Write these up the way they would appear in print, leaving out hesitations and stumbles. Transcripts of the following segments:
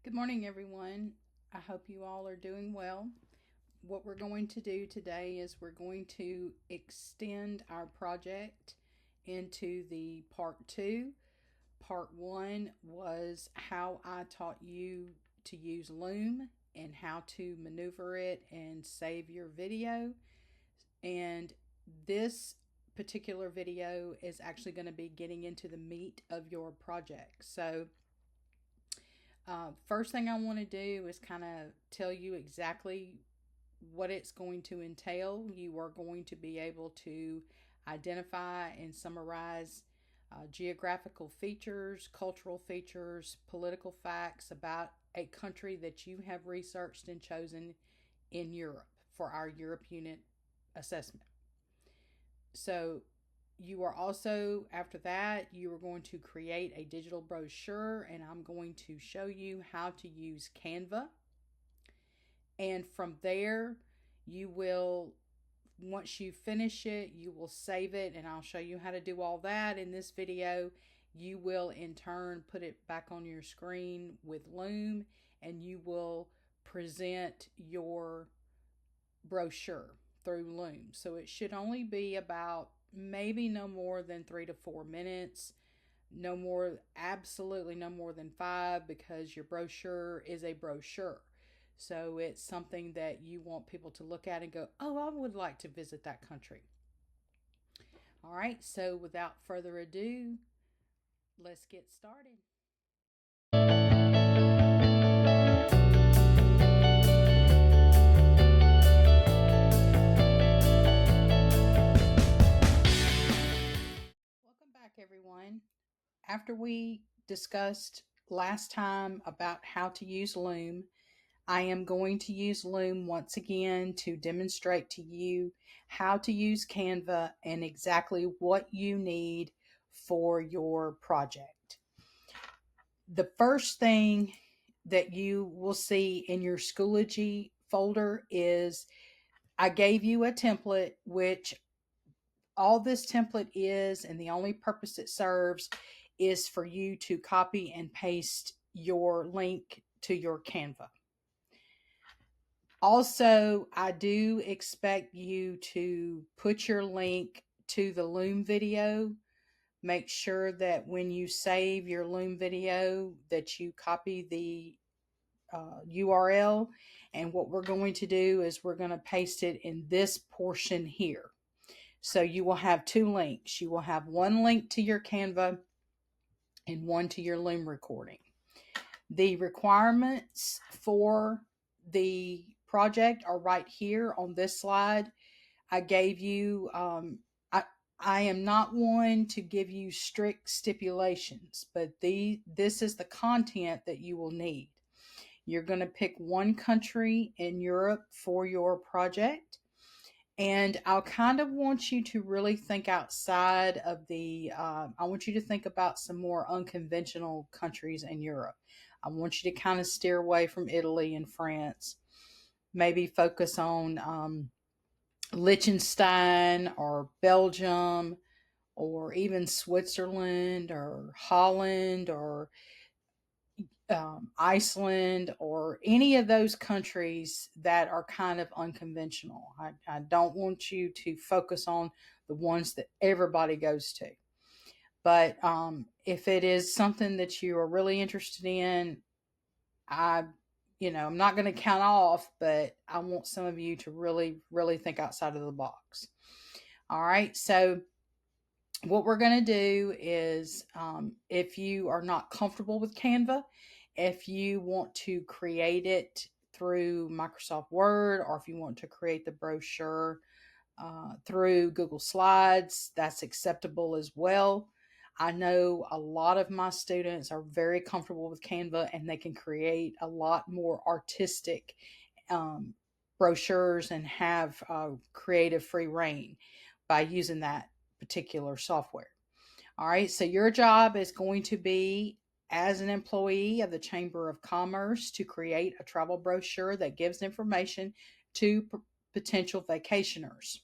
Good morning, everyone. I hope you all are doing well. What we're going to do today is we're going to extend our project into the part two. Part one was how I taught you to use Loom and how to maneuver it and save your video. And this particular video is actually going to be getting into the meat of your project. First thing I want to do is kind of tell you exactly what it's going to entail. You are going to be able to identify and summarize geographical features, cultural features, political facts about a country that you have researched and chosen in Europe for our Europe unit assessment. So you are also, after that, you are going to create a digital brochure, and I'm going to show you how to use Canva. And from there, you will, once you finish it, you will save it, and I'll show you how to do all that in this video. You will in turn put it back on your screen with Loom, and you will present your brochure through Loom. So it should only be about maybe no more than 3 to 4 minutes. No more, absolutely no more than 5, because your brochure is a brochure. So it's something that you want people to look at and go, oh, I would like to visit that country. All right, so without further ado, let's get started. Welcome back, everyone. After we discussed last time about how to use Loom, I am going to use Loom once again to demonstrate to you how to use Canva and exactly what you need for your project. The first thing that you will see in your Schoology folder is I gave you a template, which all this template is, and the only purpose it serves is for you to copy and paste your link to your Canva. Also, I do expect you to put your link to the Loom video. Make sure that when you save your Loom video that you copy the URL. And what we're going to do is we're going to paste it in this portion here. So you will have two links. You will have one link to your Canva and one to your Loom recording. The requirements for the project are right here on this slide. I gave you, I am not one to give you strict stipulations, but this is the content that you will need. You're going to pick one country in Europe for your project. And I'll kind of want you to really think outside of I want you to think about some more unconventional countries in Europe. I want you to kind of steer away from Italy and France. Maybe focus on Liechtenstein or Belgium or even Switzerland or Holland or Iceland or any of those countries that are kind of unconventional. I don't want you to focus on the ones that everybody goes to. But if it is something that you are really interested in, I, I'm not going to count off, but I want some of you to really, really think outside of the box. All right. So what we're going to do is if you are not comfortable with Canva, if you want to create it through Microsoft Word, or if you want to create the brochure through Google Slides, that's acceptable as well. I know a lot of my students are very comfortable with Canva and they can create a lot more artistic brochures and have creative free reign by using that particular software. All right, so your job is going to be, as an employee of the Chamber of Commerce, to create a travel brochure that gives information to potential vacationers.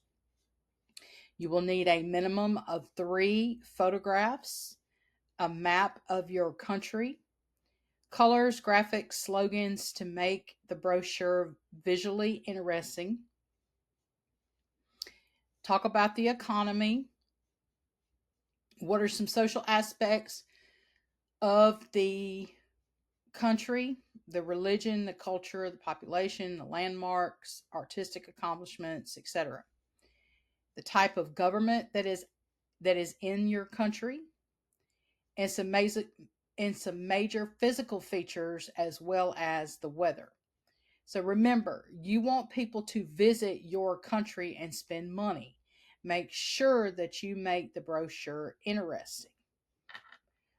You will need a minimum of 3 photographs, a map of your country, colors, graphics, slogans to make the brochure visually interesting. Talk about the economy. What are some social aspects of the country, the religion, the culture, the population, the landmarks, artistic accomplishments, etc. The type of government that is in your country, and some major physical features as well as the weather. So remember, you want people to visit your country and spend money. Make sure that you make the brochure interesting.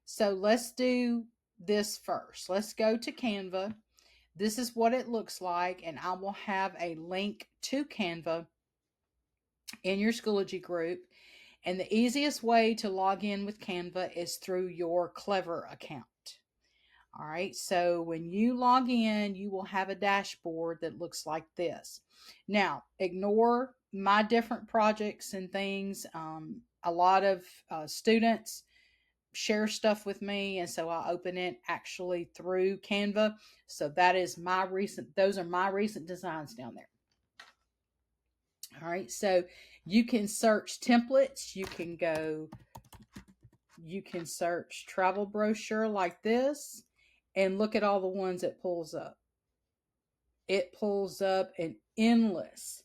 So let's do this first. Let's go to Canva. This is what it looks like, and I will have a link to Canva in your Schoology group. And the easiest way to log in with Canva is through your Clever account. All right, so when you log in, you will have a dashboard that looks like this. Now, ignore my different projects and things. A lot of students share stuff with me, and so I open it actually through Canva. So that is those are my recent designs down there. All right, so you can search templates. You can search travel brochure like this, and look at all the ones it pulls up. It pulls up an endless.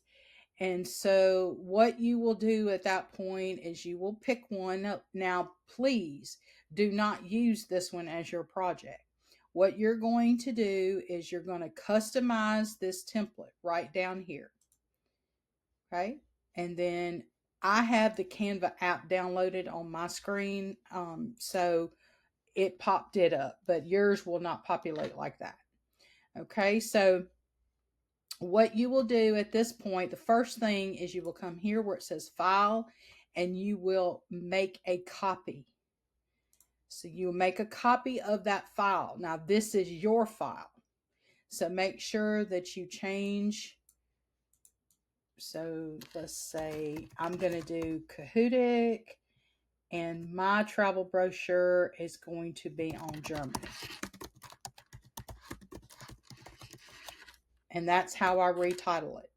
And so what you will do at that point is you will pick one. Now, please do not use this one as your project. What you're going to do is you're going to customize this template right down here. Okay. And then I have the Canva app downloaded on my screen. So it popped it up, but yours will not populate like that. Okay. So what you will do at this point, the first thing is you will come here where it says file, and you will make a copy. So you make a copy of that file. Now this is your file. So make sure that you change. So let's say I'm going to do Kohutek, and my travel brochure is going to be on Germany. And that's how I retitle it.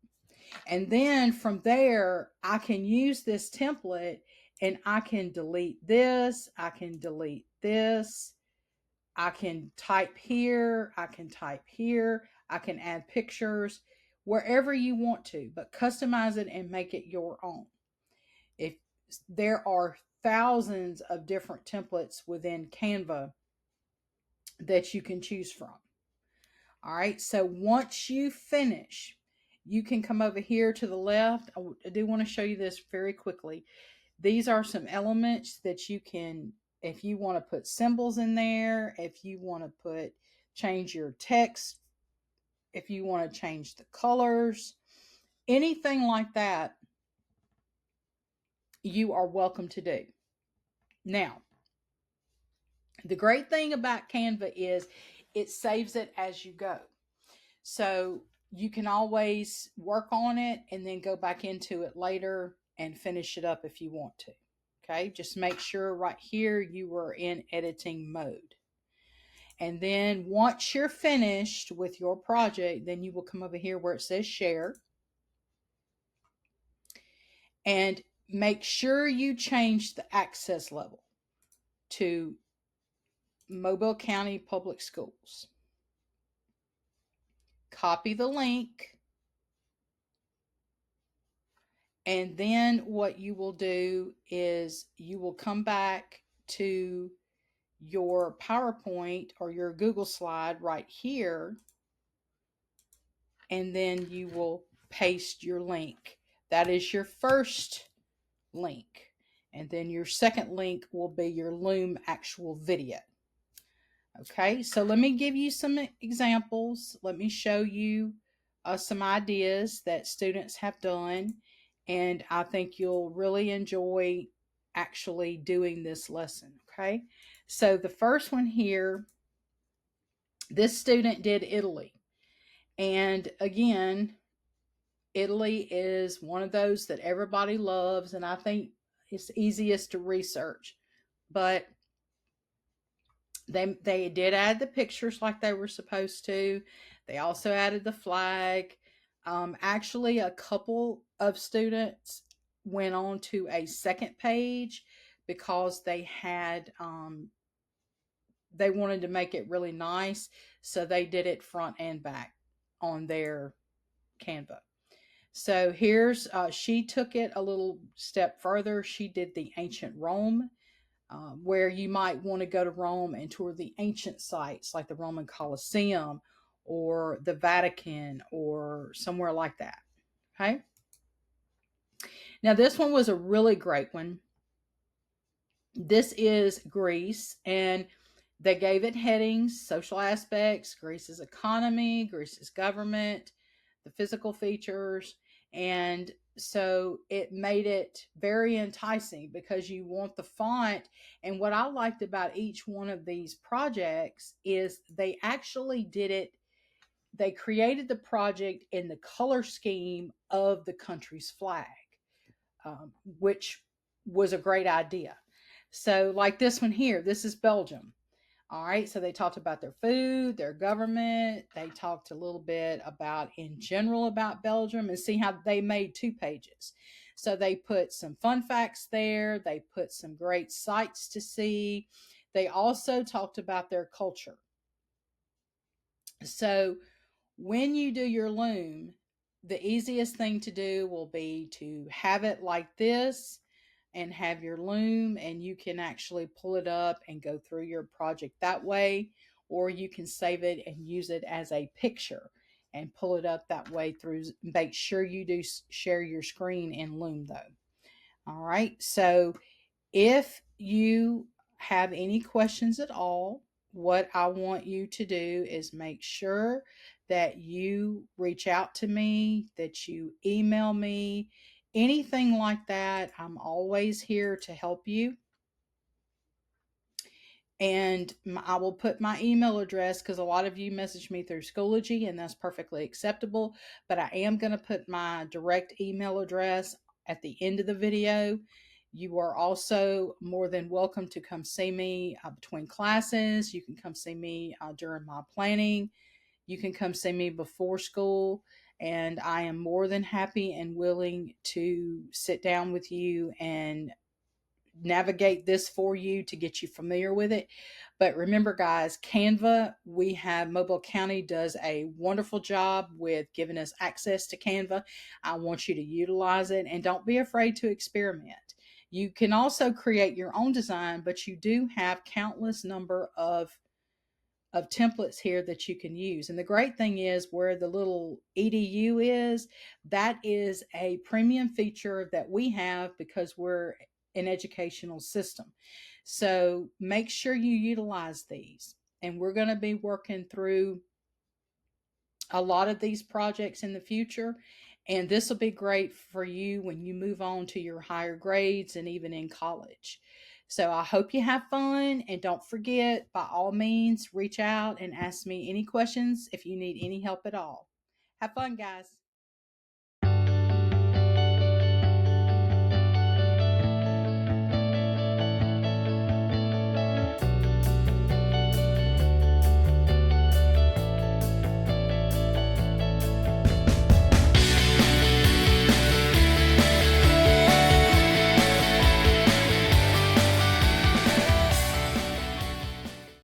And then from there, I can use this template, and I can delete this. I can delete this. I can type here. I can type here. I can add pictures wherever you want to, but customize it and make it your own. If there are thousands of different templates within Canva that you can choose from. All right, so once you finish, you can come over here to the left. I do want to show you this very quickly. These are some elements that you can, if you want to put symbols in there, if you want to change your text, if you want to change the colors, anything like that, you are welcome to do. Now, the great thing about Canva is it saves it as you go. So you can always work on it and then go back into it later and finish it up if you want to. Okay, just make sure right here you are in editing mode. And then once you're finished with your project, then you will come over here where it says share. And make sure you change the access level to Mobile County Public Schools. Copy the link. And then what you will do is you will come back to your PowerPoint or your Google slide right here, and then you will paste your link. That is your first link. And then your second link will be your Loom actual video. Okay, so let me give you some examples. Let me show you some ideas that students have done, and I think you'll really enjoy actually doing this lesson. Okay, so the first one here, this student did Italy. And again, Italy is one of those that everybody loves, and I think it's easiest to research. But They did add the pictures like they were supposed to. They also added the flag. Actually, a couple of students went on to a second page because they wanted to make it really nice, so they did it front and back on their Canva. So here's she took it a little step further. She did the ancient Rome, where you might want to go to Rome and tour the ancient sites like the Roman Colosseum or the Vatican or somewhere like that. Okay. Now, this one was a really great one. This is Greece, and they gave it headings: social aspects, Greece's economy, Greece's government, the physical features. And so it made it very enticing because you want the font. And what I liked about each one of these projects is they actually did it, they created the project in the color scheme of the country's flag, which was a great idea. So, like this one here, this is Belgium. All right, so they talked about their food, their government. They talked a little bit about, in general, about Belgium, and see how they made 2 pages. So they put some fun facts there, they put some great sights to see. They also talked about their culture. So when you do your loom, the easiest thing to do will be to have it like this and have your loom, and you can actually pull it up and go through your project that way, or you can save it and use it as a picture and pull it up that way through. Make sure you do share your screen in Loom though. All right, so if you have any questions at all, what I want you to do is make sure that you reach out to me, that you email me, anything like that. I'm always here to help you. And I will put my email address because a lot of you message me through Schoology, and that's perfectly acceptable. But I am going to put my direct email address at the end of the video. You are also more than welcome to come see me between classes. You can come see me during my planning. You can come see me before school. And I am more than happy and willing to sit down with you and navigate this for you to get you familiar with it. But remember, guys, Canva, we have Mobile County does a wonderful job with giving us access to Canva. I want you to utilize it, and don't be afraid to experiment. You can also create your own design, but you do have countless number of templates here that you can use. And the great thing is, where the little EDU is, that is a premium feature that we have because we're an educational system. So make sure you utilize these. And we're going to be working through a lot of these projects in the future. And this will be great for you when you move on to your higher grades and even in college. So I hope you have fun, and don't forget, by all means, reach out and ask me any questions if you need any help at all. Have fun, guys.